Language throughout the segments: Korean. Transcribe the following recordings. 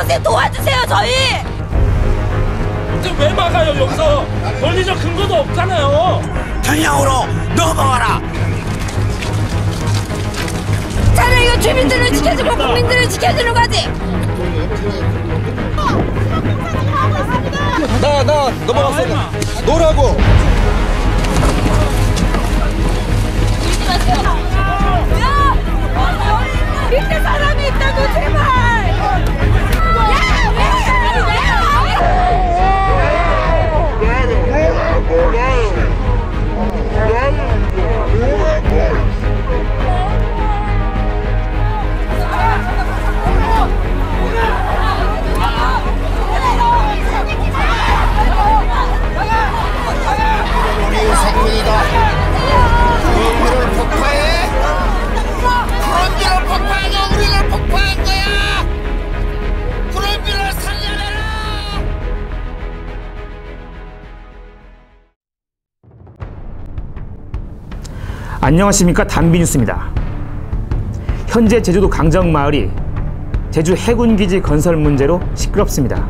선생님 도와주세요 저희. 왜 막아요 여기서? 논리적 근거도 없잖아요. 평양으로 넘어가라. 차라리 이거 주민들을 지켜주고 국민들을 지켜주는 거지. 나 넘어갔어. 노라고. 밀지 마세요. 야! 밑에 사람이 있다고 제발. 우리 상민이다. 우리를 폭파해. 프롬비를 폭파하냐? 우리를 폭파한 거야. 프롬비를 살려내라. 안녕하십니까, 담비뉴스입니다. 현재 제주도 강정마을이 제주 해군기지 건설 문제로 시끄럽습니다.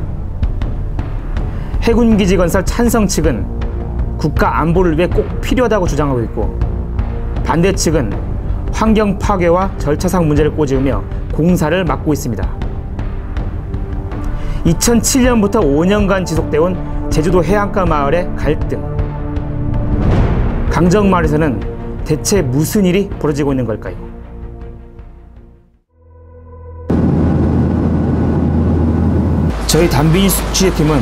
해군기지 건설 찬성 측은 국가 안보를 위해 꼭 필요하다고 주장하고 있고, 반대 측은 환경 파괴와 절차상 문제를 꼬집으며 공사를 막고 있습니다. 2007년부터 5년간 지속되어온 제주도 해안가 마을의 갈등. 강정마을에서는 대체 무슨 일이 벌어지고 있는 걸까요? 저희 담비뉴스 취재팀은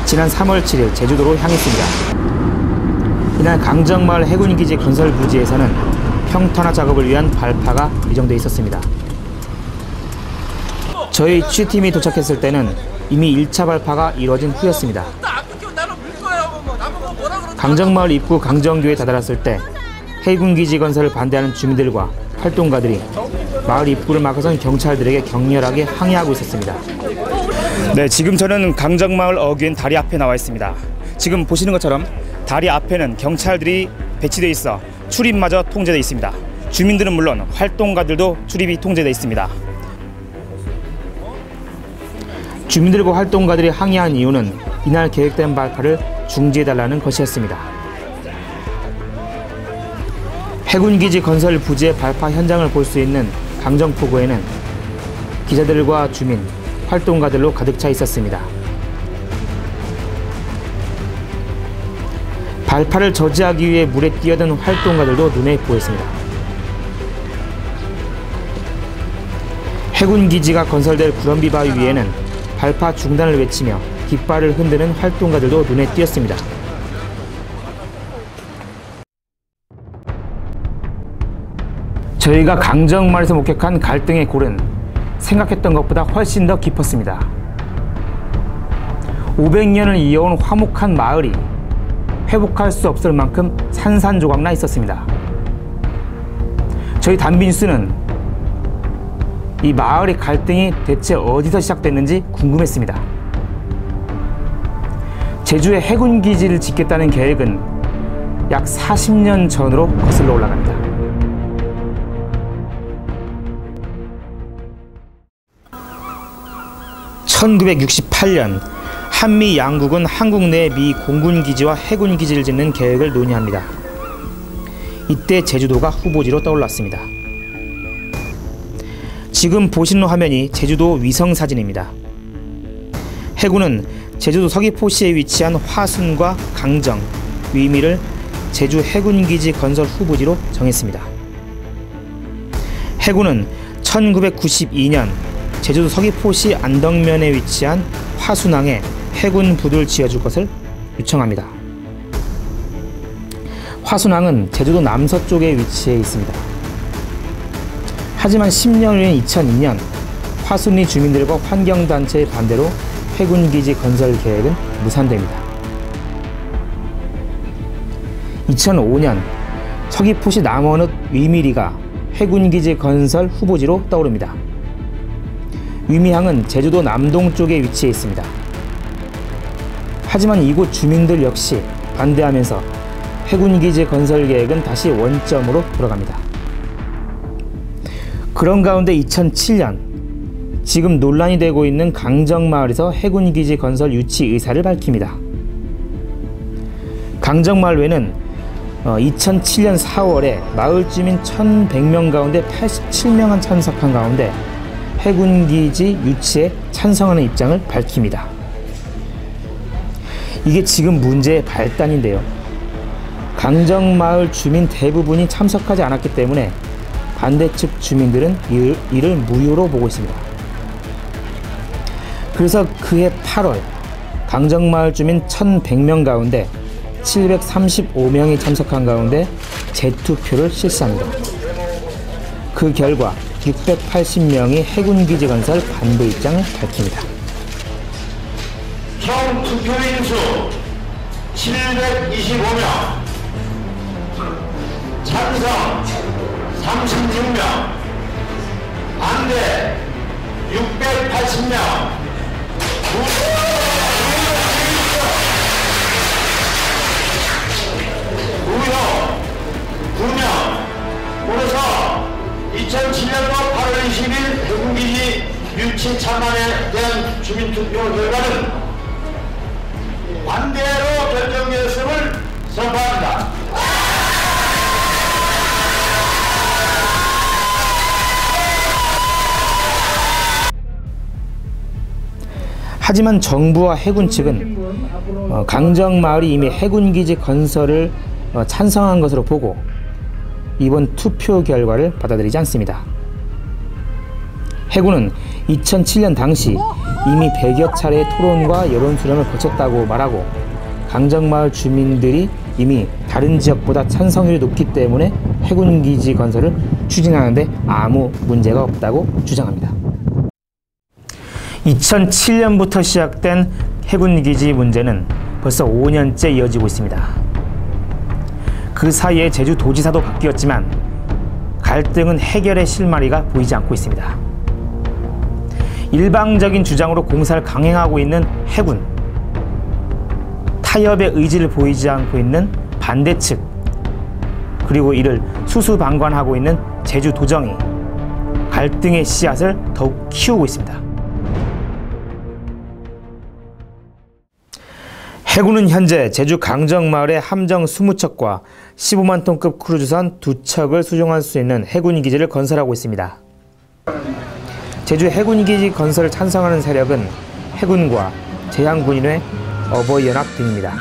지난 3월 7일 제주도로 향했습니다. 이날 강정마을 해군기지 건설 부지에서는 평탄화 작업을 위한 발파가 예정돼 있었습니다. 저희 취재팀이 도착했을 때는 이미 1차 발파가 이루어진 후였습니다. 강정마을 입구 강정교에 다다랐을 때 해군기지 건설을 반대하는 주민들과 활동가들이 마을 입구를 막아선 경찰들에게 격렬하게 항의하고 있었습니다. 네, 지금 저는 강정마을 어귀엔 다리 앞에 나와 있습니다. 지금 보시는 것처럼 다리 앞에는 경찰들이 배치되어 있어 출입마저 통제되어 있습니다. 주민들은 물론 활동가들도 출입이 통제되어 있습니다. 주민들과 활동가들이 항의한 이유는 이날 계획된 발파를 중지해달라는 것이었습니다. 해군기지 건설 부지의 발파 현장을 볼 수 있는 강정포구에는 기자들과 주민, 활동가들로 가득 차 있었습니다. 발파를 저지하기 위해 물에 뛰어든 활동가들도 눈에 보였습니다. 해군기지가 건설될 구럼비 바위 위에는 발파 중단을 외치며 깃발을 흔드는 활동가들도 눈에 띄었습니다. 저희가 강정마을에서 목격한 갈등의 골은 생각했던 것보다 훨씬 더 깊었습니다. 500년을 이어온 화목한 마을이 회복할 수 없을 만큼 산산조각나 있었습니다. 저희 담비뉴스는 이 마을의 갈등이 대체 어디서 시작됐는지 궁금했습니다. 제주에 해군기지를 짓겠다는 계획은 약 40년 전으로 거슬러 올라갑니다. (1968년) 한미 양국은 한국 내 미 공군기지와 해군기지를 짓는 계획을 논의합니다. 이때 제주도가 후보지로 떠올랐습니다. 지금 보시는 화면이 제주도 위성사진입니다. 해군은 제주도 서귀포시에 위치한 화순과 강정, 위미를 제주 해군기지 건설 후보지로 정했습니다. 해군은 1992년 제주도 서귀포시 안덕면에 위치한 화순항에 해군 부두를 지어줄 것을 요청합니다. 화순항은 제주도 남서쪽에 위치해 있습니다. 하지만 10년 후인 2002년 화순리 주민들과 환경단체의 반대로 해군기지 건설 계획은 무산됩니다. 2005년 서귀포시 남원읍 위미리가 해군기지 건설 후보지로 떠오릅니다. 위미항은 제주도 남동쪽에 위치해 있습니다. 하지만 이곳 주민들 역시 반대하면서 해군기지 건설 계획은 다시 원점으로 돌아갑니다. 그런 가운데 2007년 지금 논란이 되고 있는 강정마을에서 해군기지 건설 유치 의사를 밝힙니다. 강정마을 외는 2007년 4월에 마을 주민 1,100명 가운데 87명은 참석한 가운데 해군기지 유치에 찬성하는 입장을 밝힙니다. 이게 지금 문제의 발단인데요. 강정마을 주민 대부분이 참석하지 않았기 때문에 반대측 주민들은 이를 무효로 보고 있습니다. 그래서 그해 8월 강정마을 주민 1,100명 가운데 735명이 참석한 가운데 재투표를 실시합니다. 그 결과 680명이 해군기지 건설 반대 입장을 밝힙니다. 총 투표인 수 725명, 찬성 36명, 반대 680명, 무효 9명. 그래서 2007년도 8월 20일 해군기지 유치 찬반에 대한 주민투표 결과는 반대로 결정되었음을 선포합니다. 하지만 정부와 해군 측은 강정마을이 이미 해군기지 건설을 찬성한 것으로 보고 이번 투표 결과를 받아들이지 않습니다. 해군은 2007년 당시 이미 100여 차례의 토론과 여론 수렴을 거쳤다고 말하고 강정마을 주민들이 이미 다른 지역보다 찬성률이 높기 때문에 해군기지 건설을 추진하는데 아무 문제가 없다고 주장합니다. 2007년부터 시작된 해군기지 문제는 벌써 5년째 이어지고 있습니다. 그 사이에 제주도지사도 바뀌었지만 갈등은 해결의 실마리가 보이지 않고 있습니다. 일방적인 주장으로 공사를 강행하고 있는 해군, 타협의 의지를 보이지 않고 있는 반대측, 그리고 이를 수수방관하고 있는 제주도정이 갈등의 씨앗을 더욱 키우고 있습니다. 해군은 현재 제주 강정마을에 함정 20척과 15만 톤급 크루즈선 2척을 수송할 수 있는 해군기지를 건설하고 있습니다. 제주 해군기지 건설을 찬성하는 세력은 해군과 제향군인회, 어버이연합 등입니다.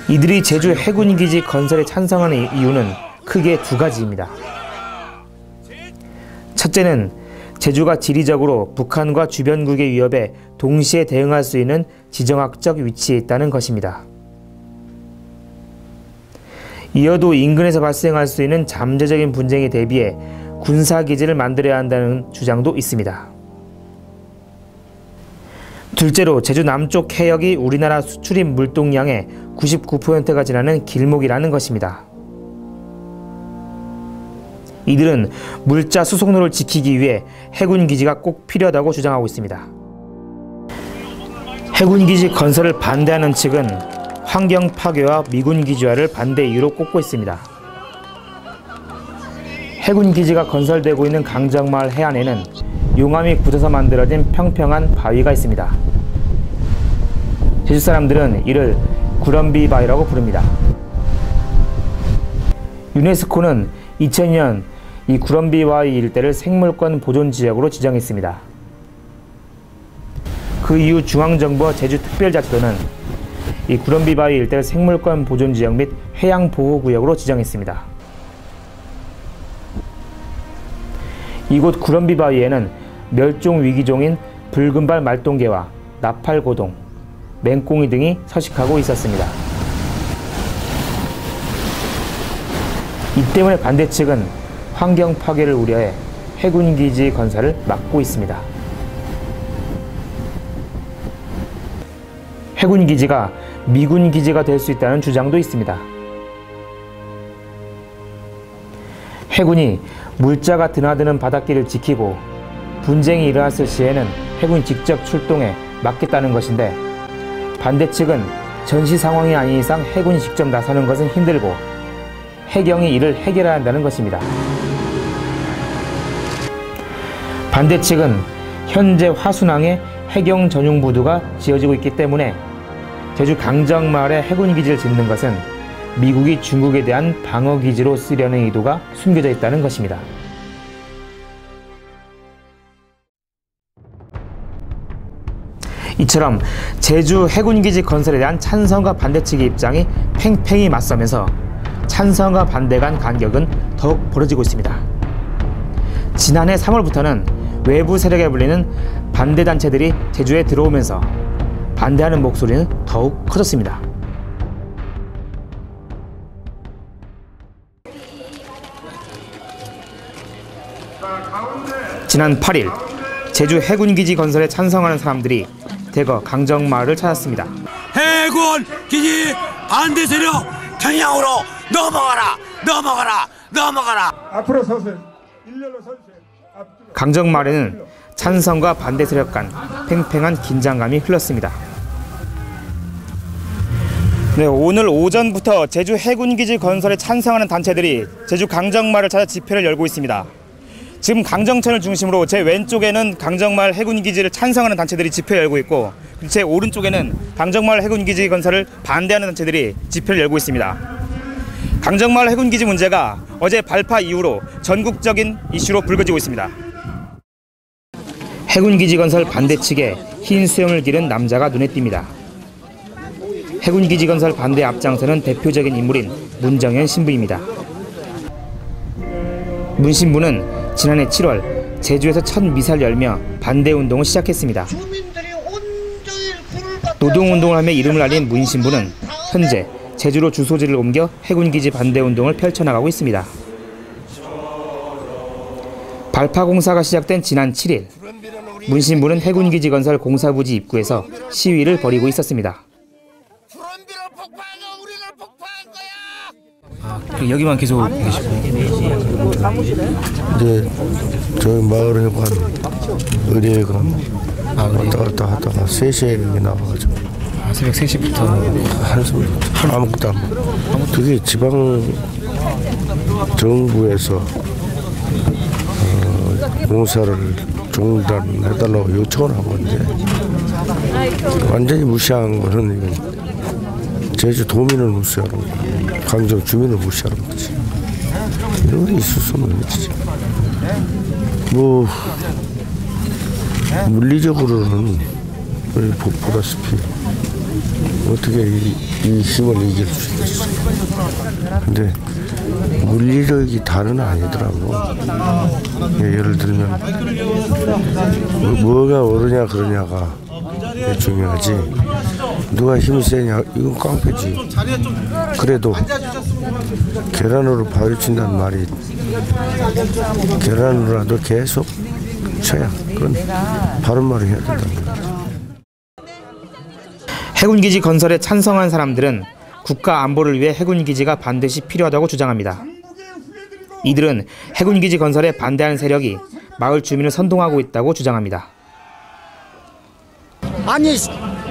이들이 제주 해군기지 건설에 찬성하는 이유는 크게 두 가지입니다. 첫째는 제주가 지리적으로 북한과 주변국의 위협에 동시에 대응할 수 있는 지정학적 위치에 있다는 것입니다. 이어도 인근에서 발생할 수 있는 잠재적인 분쟁에 대비해 군사기지를 만들어야 한다는 주장도 있습니다. 둘째로 제주 남쪽 해역이 우리나라 수출입 물동량의 99%가 지나는 길목이라는 것입니다. 이들은 물자 수송로를 지키기 위해 해군기지가 꼭 필요하다고 주장하고 있습니다. 해군기지 건설을 반대하는 측은 환경 파괴와 미군 기지화를 반대 이유로 꼽고 있습니다. 해군기지가 건설되고 있는 강정마을 해안에는 용암이 굳어서 만들어진 평평한 바위가 있습니다. 제주 사람들은 이를 구럼비 바위라고 부릅니다. 유네스코는 2000년 이 구럼비 바위 일대를 생물권 보존지역으로 지정했습니다. 그 이후 중앙정부와 제주특별자치도는 이 구럼비 바위 일대를 생물권 보존지역 및 해양보호구역으로 지정했습니다. 이곳 구럼비 바위에는 멸종위기종인 붉은발 말똥개와 나팔고동, 맹꽁이 등이 서식하고 있었습니다. 이 때문에 반대측은 환경 파괴를 우려해 해군기지 건설을 막고 있습니다. 해군기지가 미군기지가 될 수 있다는 주장도 있습니다. 해군이 물자가 드나드는 바닷길을 지키고 분쟁이 일어났을 시에는 해군이 직접 출동해 막겠다는 것인데 반대측은 전시 상황이 아닌 이상 해군이 직접 나서는 것은 힘들고 해경이 이를 해결해야 한다는 것입니다. 반대 측은 현재 화순항에 해경 전용 부두가 지어지고 있기 때문에 제주 강정마을에 해군기지를 짓는 것은 미국이 중국에 대한 방어기지로 쓰려는 의도가 숨겨져 있다는 것입니다. 이처럼 제주 해군기지 건설에 대한 찬성과 반대 측의 입장이 팽팽히 맞서면서 찬성과 반대 간 간격은 더욱 벌어지고 있습니다. 지난해 3월부터는 외부 세력에 불리는 반대단체들이 제주에 들어오면서 반대하는 목소리는 더욱 커졌습니다. 지난 8일 제주 해군기지 건설에 찬성하는 사람들이 대거 강정마을을 찾았습니다. 해군기지 반대 세력 평양으로 넘어가라, 넘어가라, 넘어가라. 앞으로 서세요. 일렬로 서주세요. 강정마을에는 찬성과 반대 세력 간 팽팽한 긴장감이 흘렀습니다. 네, 오늘 오전부터 제주 해군기지 건설에 찬성하는 단체들이 제주 강정마을을 찾아 집회를 열고 있습니다. 지금 강정천을 중심으로 제 왼쪽에는 강정마을 해군기지를 찬성하는 단체들이 집회를 열고 있고, 제 오른쪽에는 강정마을 해군기지 건설을 반대하는 단체들이 집회를 열고 있습니다. 강정마을 해군기지 문제가 어제 발파 이후로 전국적인 이슈로 불거지고 있습니다. 해군기지 건설 반대 측에 흰 수염을 기른 남자가 눈에 띕니다. 해군기지 건설 반대 앞장서는 대표적인 인물인 문정현 신부입니다. 문 신부는 지난해 7월 제주에서 첫 미사를 열며 반대운동을 시작했습니다. 노동운동을 하며 이름을 알린 문 신부는 현재 제주로 주소지를 옮겨 해군기지 반대운동을 펼쳐나가고 있습니다. 발파 공사가 시작된 지난 7일, 문 신부는 해군기지 건설 공사부지 입구에서 시위를 벌이고 있었습니다. 여기만 계속 계시고? 이제 저희 마을 해관 의뢰가 왔다 갔다 하다가 3시에 나와가지고 새벽 3시부터 한숨 아무것도 안 먹고, 그게 지방 정부에서 공사를 중단해달라고 요청을 한 건데 완전히 무시한 거는 제주 도민을 무시하는 거야. 강정 주민을 무시하는 거지. 이런 게 있을 수 없는 거지. 뭐 물리적으로는 우리 보다시피 어떻게 이 힘을 이길 수 있겠어. 근데 물리력이 다는 아니더라고. 예를 들면 뭐가 옳으냐 그러냐가 중요하지, 누가 힘이 세냐 이건 깡패지. 그래도 계란으로 파헤친다는 말이 계란으로라도 계속 쳐야 그건 바른 말을 해야 된다. 해군기지 건설에 찬성한 사람들은 국가 안보를 위해 해군기지가 반드시 필요하다고 주장합니다. 이들은 해군기지 건설에 반대하는 세력이 마을 주민을 선동하고 있다고 주장합니다. 아니,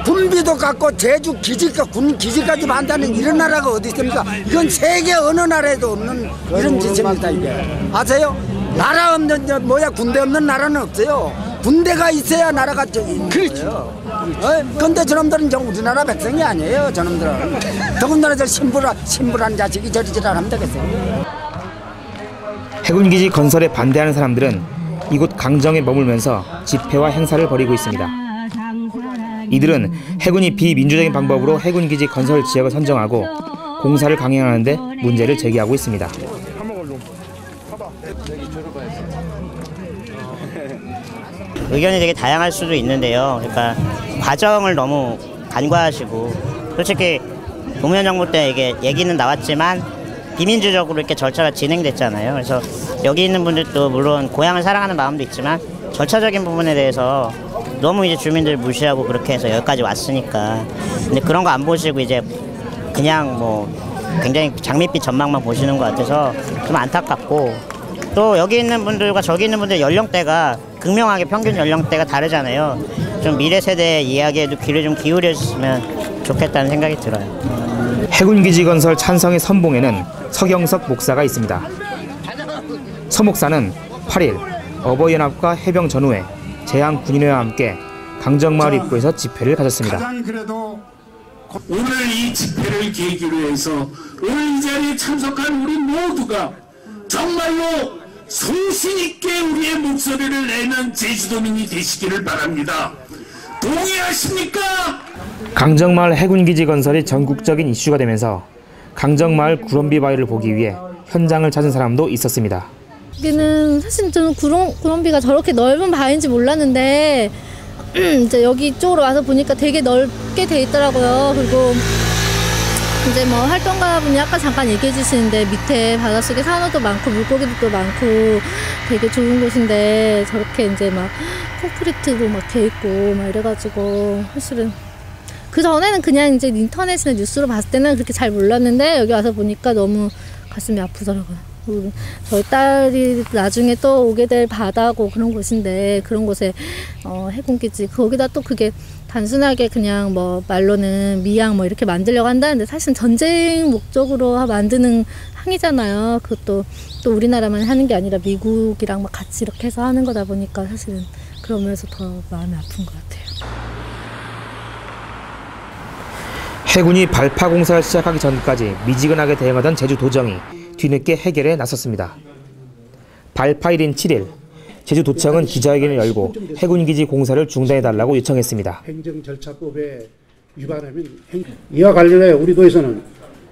군비도 갖고 제주 기지가 군 기지까지 반대하는 이런 나라가 어디 있습니까? 이건 세계 어느 나라에도 없는 이런 짓입니다. 이게 아세요? 나라 없는 뭐야 군대 없는 나라는 없어요. 군대가 있어야 나라가 그렇죠. 근데 저놈들은 우리나라 백성이 아니에요. 저놈들은 더군다나 저 신부란 자식이 저리지랄 하면 되겠어요. 해군기지 건설에 반대하는 사람들은 이곳 강정에 머물면서 집회와 행사를 벌이고 있습니다. 이들은 해군이 비민주적인 방법으로 해군기지 건설 지역을 선정하고 공사를 강행하는 데 문제를 제기하고 있습니다. 의견이 되게 다양할 수도 있는데요. 그러니까 과정을 너무 간과하시고, 솔직히 노무현 정부 때 이게 얘기는 나왔지만 비민주적으로 이렇게 절차가 진행됐잖아요. 그래서 여기 있는 분들도 물론 고향을 사랑하는 마음도 있지만 절차적인 부분에 대해서 너무 이제 주민들 무시하고 그렇게 해서 여기까지 왔으니까. 근데 그런 거 안 보시고 이제 그냥 뭐 굉장히 장밋빛 전망만 보시는 것 같아서 좀 안타깝고, 또 여기 있는 분들과 저기 있는 분들 연령대가 극명하게 평균 연령대가 다르잖아요. 좀 미래 세대의 이야기에도 귀를 좀 기울여주시면 좋겠다는 생각이 들어요. 해군기지 건설 찬성의 선봉에는 서경석 목사가 있습니다. 서 목사는 8일 어버이연합과 해병전우회, 제한군인회와 함께 강정마을 입구에서 집회를 가졌습니다. 가장 그래도 오늘 이 집회를 계기로 해서 오늘 이 자리에 참석한 우리 모두가 정말로 소신 있게 우리의 목소리를 내는 제주도민이 되시기를 바랍니다. 동의하십니까? 강정마을 해군기지 건설이 전국적인 이슈가 되면서 강정마을 구럼비 바위를 보기 위해 현장을 찾은 사람도 있었습니다. 여기는 사실 저는 구럼비가 저렇게 넓은 바위인지 몰랐는데 이제 여기 쪽으로 와서 보니까 되게 넓게 돼 있더라고요. 그리고 이제 뭐 활동가분이 아까 잠깐 얘기해 주시는데 밑에 바닷속에 산호도 많고 물고기도 많고 되게 좋은 곳인데 저렇게 이제 막 콘크리트로 막 돼 있고 막 이래가지고 사실은 그 전에는 그냥 이제 인터넷이나 뉴스로 봤을 때는 그렇게 잘 몰랐는데 여기 와서 보니까 너무 가슴이 아프더라고요. 저희 딸이 나중에 또 오게 될 바다고 그런 곳인데 그런 곳에 해군기지 거기다 또 그게 단순하게 그냥 뭐 말로는 미양 뭐 이렇게 만들려고 한다는데 사실 전쟁 목적으로 만드는 항이잖아요. 그것도 또 우리나라만 하는 게 아니라 미국이랑 막 같이 이렇게 해서 하는 거다 보니까 사실은 그러면서 더 마음이 아픈 것 같아요. 해군이 발파 공사를 시작하기 전까지 미지근하게 대응하던 제주도정이 뒤늦게 해결에 나섰습니다. 발파일인 7일, 제주도청은 기자회견을 열고 해군기지 공사를 중단해달라고 요청했습니다. 행정절차법에 위반하면 이와 관련해 우리 도에서는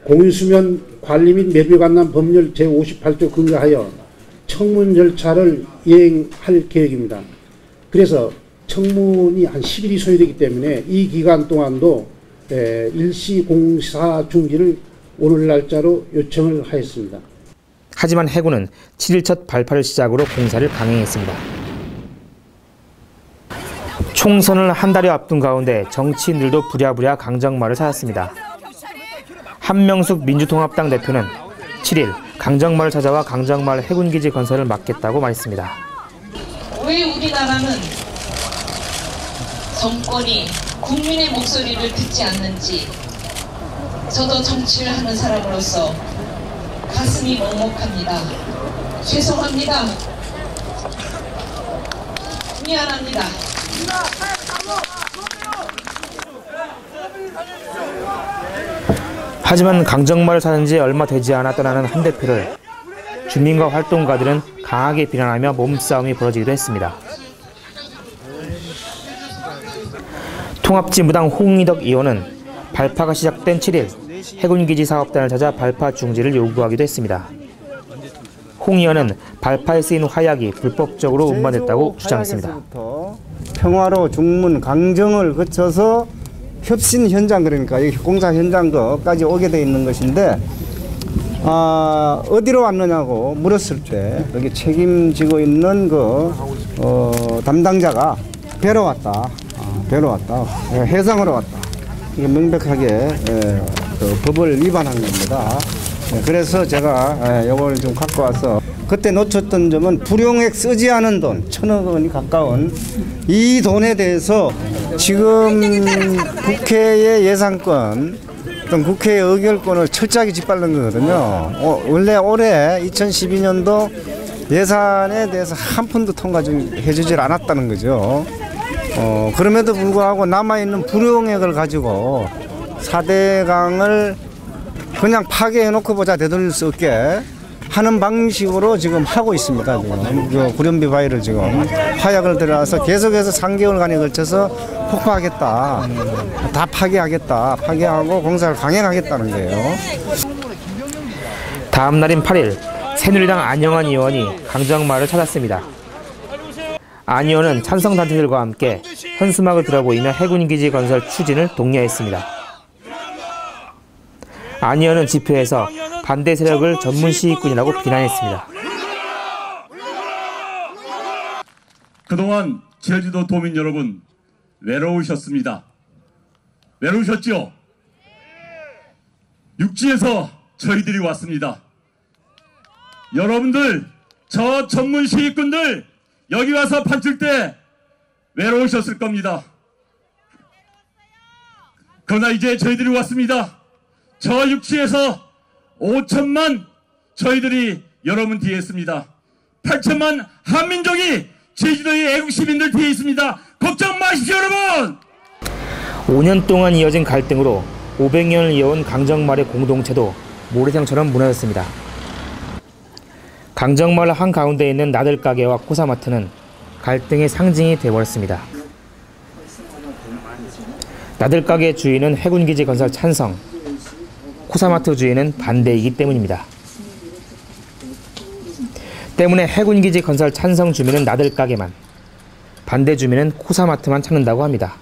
공유수면 관리 및 매비관람 법률 제58조 근거하여 청문 절차를 이행할 계획입니다. 그래서 청문이 한 10일이 소요되기 때문에 이 기간 동안도 일시 공사 중지를 오늘 날짜로 요청을 하였습니다. 하지만 해군은 7일 첫 발파를 시작으로 공사를 강행했습니다. 총선을 한 달여 앞둔 가운데 정치인들도 부랴부랴 강정마을을 찾았습니다. 한명숙 민주통합당 대표는 7일 강정마을을 찾아와 강정마을 해군기지 건설을 막겠다고 말했습니다. 왜 우리나라는 정권이 국민의 목소리를 듣지 않는지 저도 정치를 하는 사람으로서 가슴이 먹먹합니다. 죄송합니다. 미안합니다. 하지만 강정마을을 사는 지 얼마 되지 않아 떠나는 한 대표를 주민과 활동가들은 강하게 비난하며 몸싸움이 벌어지기도 했습니다. 통합진보당 홍의덕 의원은 발파가 시작된 7일 해군기지 사업단을 찾아 발파 중지를 요구하기도 했습니다. 홍 의원은 발파에 쓰인 화약이 불법적으로 운반됐다고 주장했습니다. 평화로 중문 강정을 거쳐서 협신 현장, 그러니까 이 공사 현장까지 오게 돼 있는 것인데 어디로 왔느냐고 물었을 때 여기 책임지고 있는 담당자가 배로 왔다. 배로 왔다. 해상으로 왔다. 이게 명백하게 법을 위반한 겁니다. 그래서 제가 이걸 좀 갖고 와서 그때 놓쳤던 점은 불용액 쓰지 않은 돈 1,000억 원이 가까운 이 돈에 대해서 지금 국회의 예산권 어떤 국회의 의결권을 철저하게 짓밟는 거거든요. 원래 올해 2012년도 예산에 대해서 한 푼도 통과 좀 해주질 않았다는 거죠. 그럼에도 불구하고 남아있는 불용액을 가지고 4대강을 그냥 파괴해놓고 보자 되돌릴 수 없게 하는 방식으로 지금 하고 있습니다. 지금 구련비 바위를 지금 화약을 들어와서 계속해서 3개월간에 걸쳐서 폭파하겠다. 다 파괴하겠다. 파괴하고 공사를 강행하겠다는 거예요. 다음 날인 8일 새누리당 안영환 의원이 강정마을을 찾았습니다. 안 의원은 찬성단체들과 함께 현수막을 들어보이며 해군기지 건설 추진을 독려했습니다. 안 의원은 집회에서 반대 세력을 전문 시위꾼이라고 비난했습니다. 그동안 제주도 도민 여러분 외로우셨습니다. 외로우셨죠? 육지에서 저희들이 왔습니다. 여러분들, 저 전문 시위꾼들 여기 와서 판칠 때 외로우셨을 겁니다. 그러나 이제 저희들이 왔습니다. 저 육지에서 5천만 저희들이 여러분 뒤에 있습니다. 8천만 한민족이 제주도의 애국 시민들 뒤에 있습니다. 걱정 마십시오, 여러분. 5년 동안 이어진 갈등으로 500년을 이어온 강정마을의 공동체도 모래성처럼 무너졌습니다. 강정마을 한가운데 있는 나들가게와 코사마트는 갈등의 상징이 되어버렸습니다. 나들가게 주인은 해군기지 건설 찬성, 코사마트 주인은 반대이기 때문입니다. 때문에 해군기지 건설 찬성 주민은 나들가게만, 반대 주민은 코사마트만 찾는다고 합니다.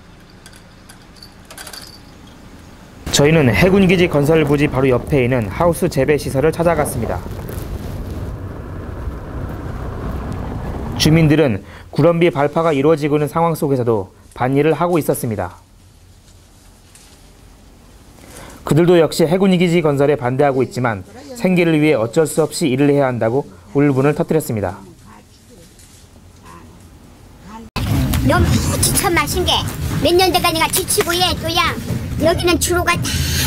저희는 해군기지 건설 부지 바로 옆에 있는 하우스 재배 시설을 찾아갔습니다. 주민들은 구럼비 발파가 이루어지고 있는 상황 속에서도 반일을 하고 있었습니다. 그들도 역시 해군기지 건설에 반대하고 있지만 생계를 위해 어쩔 수 없이 일을 해야 한다고 울분을 터뜨렸습니다. 너무 지쳐 마신 게 몇 년 돼가 내가 지치고 또야 여기는 주로가 다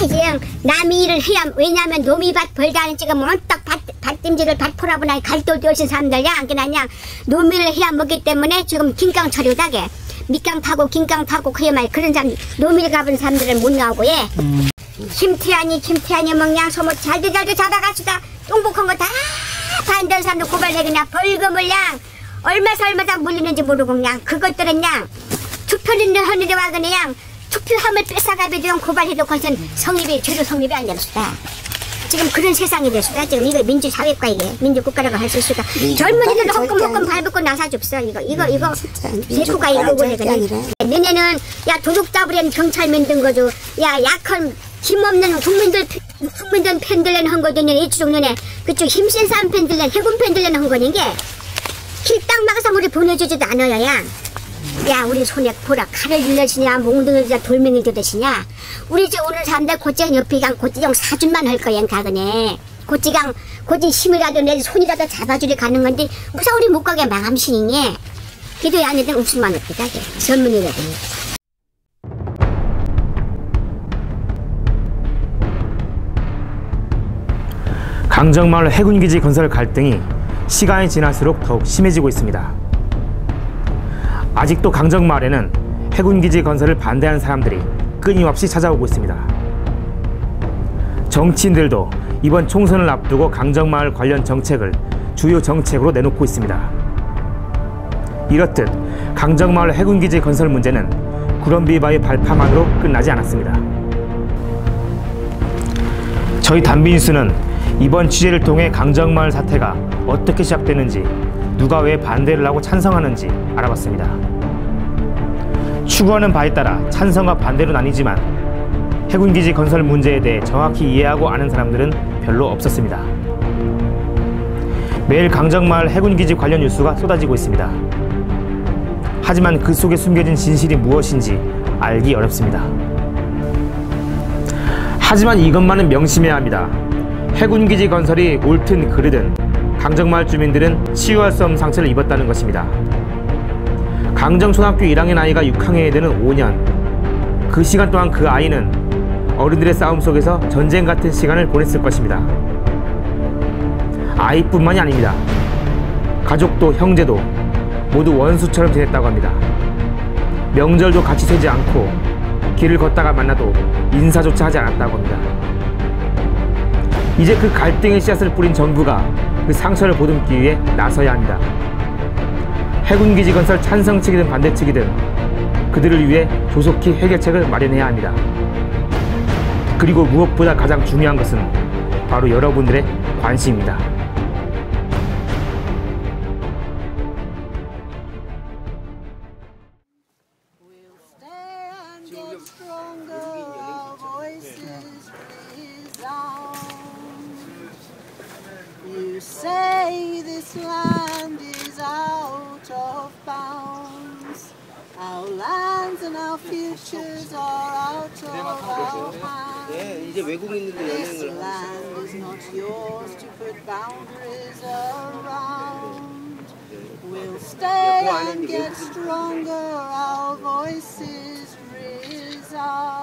그냥 남이 일을 해야, 왜냐면 노미밭 벌다는 지금 원딱 밭찜질을 밭포라보나 갈도도 오신 사람들야 그냥 노미를 해야 먹기 때문에 지금 긴강 처리다게 밑강 타고 긴강 타고 그야말 그런 사람 노미를 가본 사람들은 못 나오고 김태환이 먹냐 소모 잘도 잡아가시다 똥복한 거 다 반대하는 사람들 고발해 그냥 벌금을 얼마서 물리는지 모르고 그냥 그것들은 투표를 하는데 와 그냥 투표함을 뺏어가지고 고발해도 그것은 죄로 성립이 안 됐다. 지금 그런 세상이 됐다. 지금 이거 민주사회과 이게 민주국가라고 할 수 있을까? 젊은이들 헛금 밟고 나사 줍서 이거 세수가 이거 그래 그냥. 내년은 도둑 잡으려는 경찰 만든 거죠. 약한 힘없는 국민들 팬들레는 한 거죠. 이쪽 눈에 그쪽 힘센 사람 팬들레는 해군 팬들레는 한 거는 게 길딱 막아서 우리 보내주지도 않아요. 우리 손에 보라 칼을 들려시냐 몽둥이를 돌멩이를 들으시냐 우리 저 오는 사람들 고찌강 옆이강 고찌강 사준만 할 거야 가거네 고찌강 고찌 힘이라도 내 손이라도 잡아주려 가는 건데 무사 우리 못 가게 마감신이니 기도에 안 해도 웃음만 없다 전문이라도 강정마을 해군기지 건설 갈등이 시간이 지날수록 더욱 심해지고 있습니다. 아직도 강정마을에는 해군기지 건설을 반대하는 사람들이 끊임없이 찾아오고 있습니다. 정치인들도 이번 총선을 앞두고 강정마을 관련 정책을 주요 정책으로 내놓고 있습니다. 이렇듯 강정마을 해군기지 건설 문제는 구럼비 바위 발파만으로 끝나지 않았습니다. 저희 단비뉴스는 이번 취재를 통해 강정마을 사태가 어떻게 시작되는지, 누가 왜 반대를 하고 찬성하는지 알아봤습니다. 추구하는 바에 따라 찬성과 반대로 나뉘지만 해군기지 건설 문제에 대해 정확히 이해하고 아는 사람들은 별로 없었습니다. 매일 강정마을 해군기지 관련 뉴스가 쏟아지고 있습니다. 하지만 그 속에 숨겨진 진실이 무엇인지 알기 어렵습니다. 하지만 이것만은 명심해야 합니다. 해군기지 건설이 옳든 그르든 강정마을 주민들은 치유할 수 없는 상처를 입었다는 것입니다. 강정초등학교 1학년 아이가 6학년에 드는 5년, 그 시간 동안 그 아이는 어른들의 싸움 속에서 전쟁 같은 시간을 보냈을 것입니다. 아이뿐만이 아닙니다. 가족도 형제도 모두 원수처럼 지냈다고 합니다. 명절도 같이 세지 않고 길을 걷다가 만나도 인사조차 하지 않았다고 합니다. 이제 그 갈등의 씨앗을 뿌린 정부가 그 상처를 보듬기 위해 나서야 합니다. 해군기지 건설 찬성 측이든 반대 측이든 그들을 위해 조속히 해결책을 마련해야 합니다. 그리고 무엇보다 가장 중요한 것은 바로 여러분들의 관심입니다. You say this land is out of bounds. Our lands and our futures are out of our hands. This land is not yours to put boundaries around. We'll stay and get stronger, our voices resound.